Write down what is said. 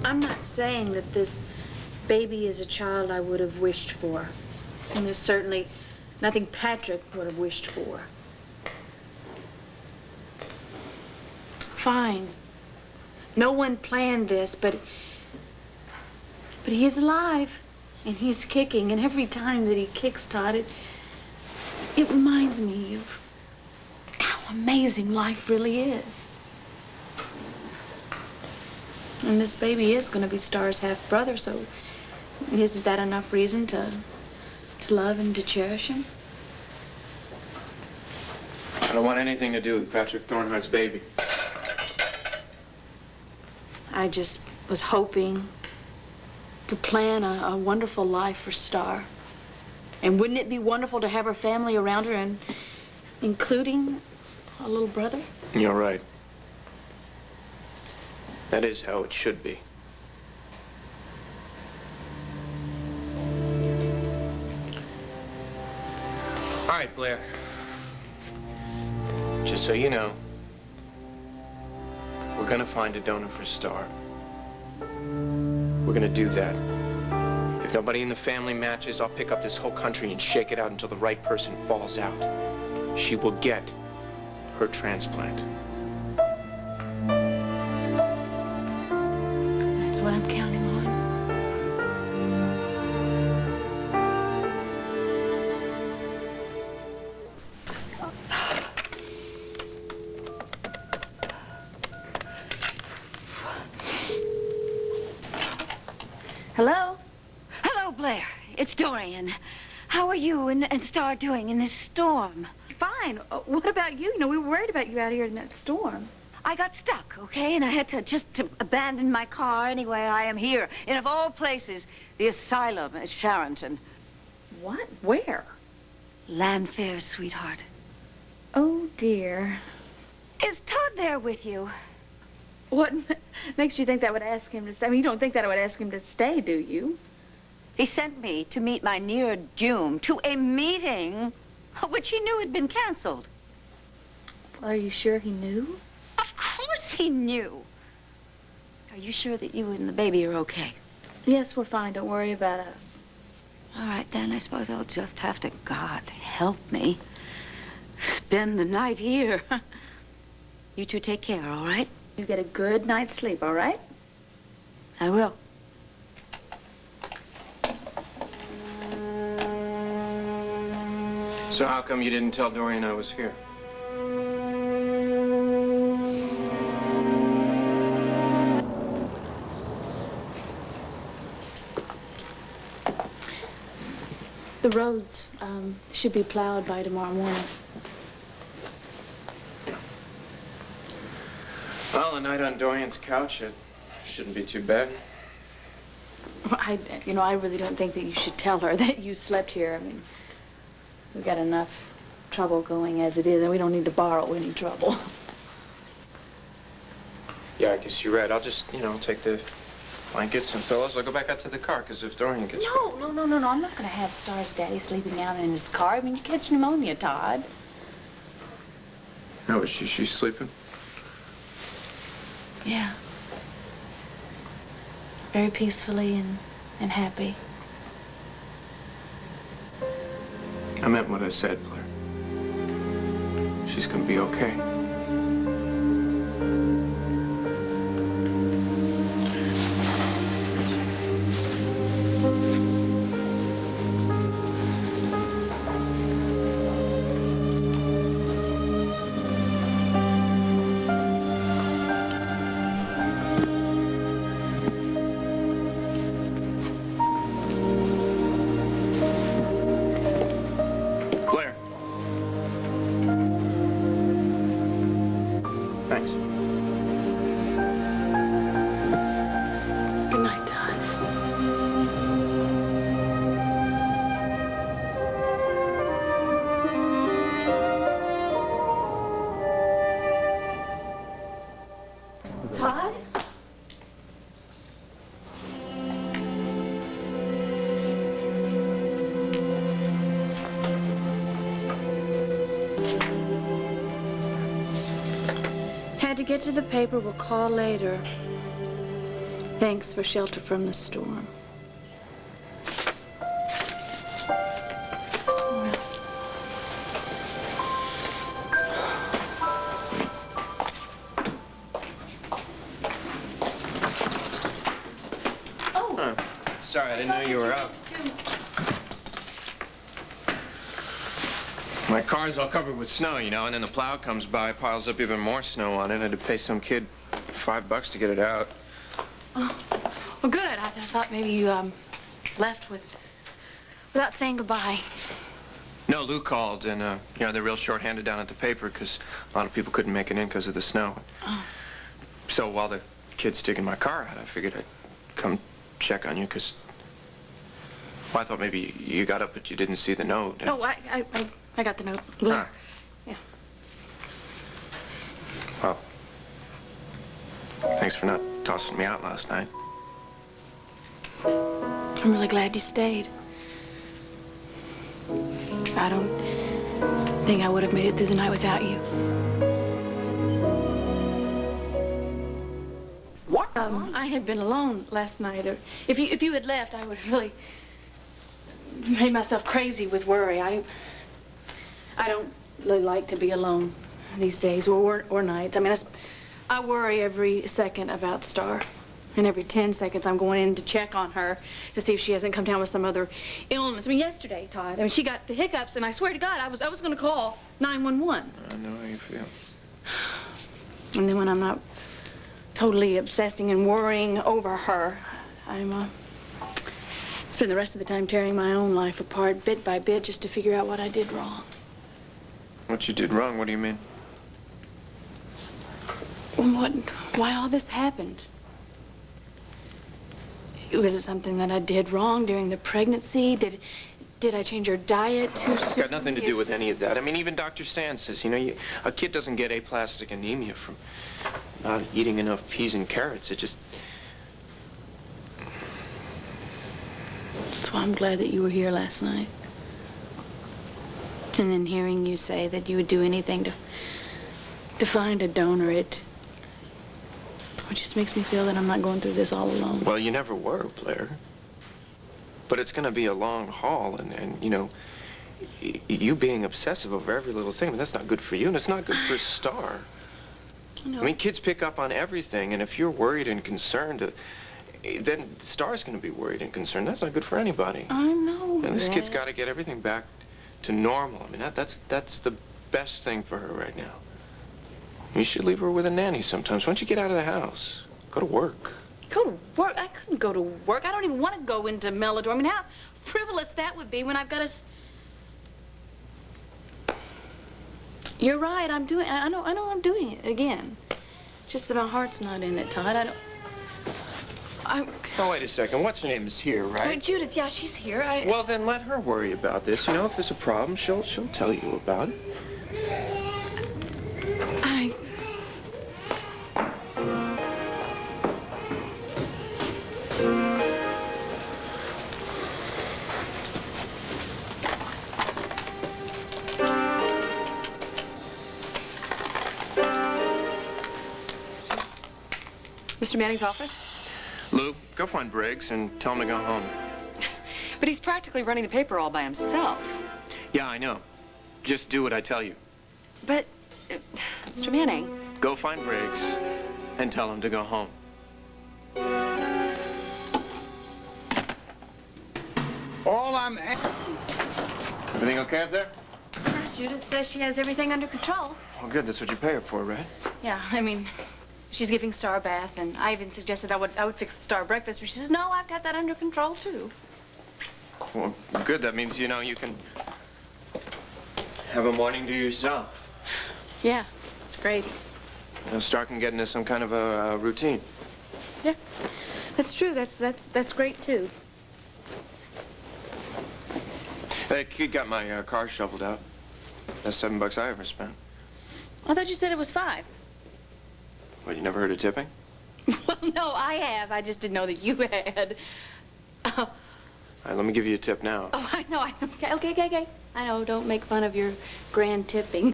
I'm not saying that this baby is a child I would have wished for. And there's certainly nothing Patrick would have wished for. Fine. No one planned this, but he is alive. And he's kicking. And every time that he kicks, Todd, it reminds me of how amazing life really is. And this baby is going to be Star's half-brother, so isn't that enough reason to love and to cherish him? I don't want anything to do with Patrick Thornhart's baby. I just was hoping to plan a wonderful life for Star. And wouldn't it be wonderful to have her family around her, and including a little brother? You're right. That is how it should be. All right, Blair. Just so you know, we're gonna find a donor for Star. We're gonna do that. If nobody in the family matches, I'll pick up this whole country and shake it out until the right person falls out. She will get her transplant. That's what I'm counting on. Hello? Hello, Blair. It's Dorian. How are you and Star doing in this storm? Fine. What about you? You know, we were worried about you out here in that storm. I got stuck, okay? And I had to abandon my car. Anyway, I am here. And of all places, the asylum at Sharonton. What? Where? Landfair, sweetheart. Oh, dear. Is Todd there with you? What makes you think that would ask him to stay? I mean, you don't think that would ask him to stay, do you? He sent me to meet my near doom to a meeting which he knew had been canceled. Well, are you sure he knew? Of course he knew. Are you sure that you and the baby are okay? Yes, we're fine. Don't worry about us. All right, then. I suppose I'll just have to, God help me, spend the night here. You two take care, all right? You get a good night's sleep, all right? I will. So how come you didn't tell Dorian I was here? The roads should be plowed by tomorrow morning. Well, a night on Dorian's couch, it shouldn't be too bad. I really don't think that you should tell her that you slept here. I mean, we've got enough trouble going as it is, and we don't need to borrow any trouble. Yeah, I guess you're right. I'll just, take the blankets and pillows. I'll go back out to the car, because if Dorian gets... No. I'm not going to have Star's daddy sleeping out in his car. I mean, you catch pneumonia, Todd. No, is she sleeping? Yeah. Very peacefully and happy. I meant what I said, Blair. She's gonna be okay. had to get to the paper. We'll call later. Thanks for shelter from the storm. Sorry, I didn't know you were up. My car's all covered with snow, you know, and then the plow comes by, piles up even more snow on it. I had to pay some kid $5 to get it out. Oh, well, good. I thought maybe you left without saying goodbye. No, Lou called, and you know, they're real short-handed down at the paper because a lot of people couldn't make it in because of the snow. Oh. So while the kid's digging my car out, I figured I'd come check on you because I thought maybe you got up but you didn't see the note. Oh, I got the note. Huh. Yeah. Well, thanks for not tossing me out last night. I'm really glad you stayed. I don't think I would have made it through the night without you. What? I had been alone last night. If you had left, I would have really made myself crazy with worry. I don't really like to be alone these days or nights. I mean, I worry every second about Star. And every 10 seconds, I'm going in to check on her to see if she hasn't come down with some other illness. I mean, yesterday, Todd, I mean, she got the hiccups, and I swear to God, I was going to call 911. I know how you feel. And then when I'm not totally obsessing and worrying over her, I'm spend the rest of the time tearing my own life apart bit by bit just to figure out what I did wrong. What you did wrong? What do you mean? Why all this happened? Was it something that I did wrong during the pregnancy? Did I change your diet too soon? It's got nothing to do with any of that. I mean, even Dr. Sand says, you know, a kid doesn't get aplastic anemia from not eating enough peas and carrots. It just... That's why I'm glad that you were here last night. And then hearing you say that you would do anything to find a donor, it just makes me feel that I'm not going through this all alone. Well, you never were, Blair. But it's going to be a long haul, and you know, you being obsessive over every little thing, I mean, that's not good for you, and it's not good for Star. No. I mean, kids pick up on everything, and if you're worried and concerned, then Star's going to be worried and concerned. That's not good for anybody. I know. And this kid's got to get everything back to normal. I mean, that's the best thing for her right now. You should leave her with a nanny sometimes. Why don't you get out of the house? Go to work. Go to work? I couldn't go to work. I don't even want to go into melodrama. I mean, how frivolous that would be when I've got to... You're right. I know I'm doing it again. It's just that my heart's not in it, Todd. Oh, wait a second. What's her name is here, right? Oh, Judith, yeah, she's here. Well, then let her worry about this. You know, if there's a problem, she'll tell you about it. Mr. Manning's office? Lou, go find Briggs and tell him to go home. But he's practically running the paper all by himself. Yeah, I know. Just do what I tell you. But, Mr. Manning... Go find Briggs and tell him to go home. All I'm... Everything okay up there? Judith says she has everything under control. Well, good. That's what you pay her for, right? Yeah, I mean, she's giving Star a bath, and I even suggested I would fix Star breakfast, but she says, no, I've got that under control, too. Well, good. That means, you know, you can have a morning to yourself. Yeah, it's great. You know, Star can get into some kind of a routine. Yeah, that's true. That's great, too. That kid got my car shoveled out. That's $7 I ever spent. I thought you said it was $5. Well, you never heard of tipping? Well, no, I have. I just didn't know that you had. All right, let me give you a tip now. Oh, I know. Okay. I know. Don't make fun of your grand tipping.